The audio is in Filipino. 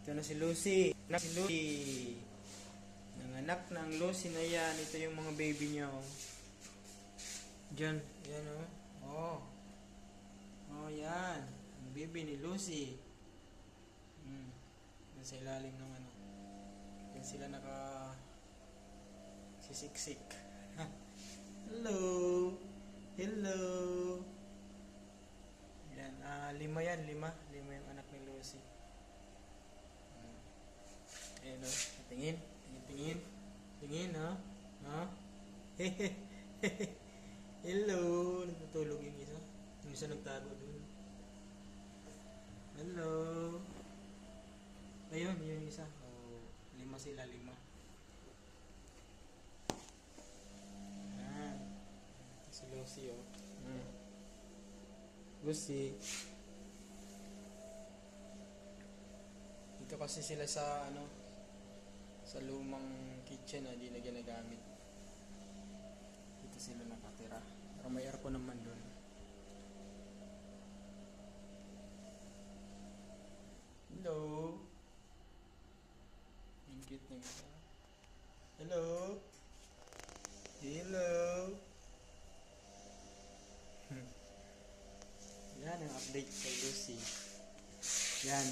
Ito na si Lucy. Si Lucy. Nanganak na ang Lucy na yan. Ito yung mga baby niya. Oh. Diyan. Yan oh. Oh. Oh yan. Ang baby ni Lucy. Yan sa ilalim ng ano. Yan sila naka sisiksik. Hello. Hello. Yan. 5 yan. 5 yung anak ni Lucy. Ayan o. Tingin. Tingin ha. Ha? Hello. Nagtutulog yung isa. Yung isa nagtago dun. Hello. Ayun, yung isa. Oh, 5 sila, 5. Ah. Si Lucy oh. Lucy. Dito kasi sila sa ano, sa lumang kitchen na di na ginagamit. Dito sila nakatira. Pero may aircon naman doon. Hello. Ang cute na isa. Hello. Hello. Yan ang update kay Lucy. Yan.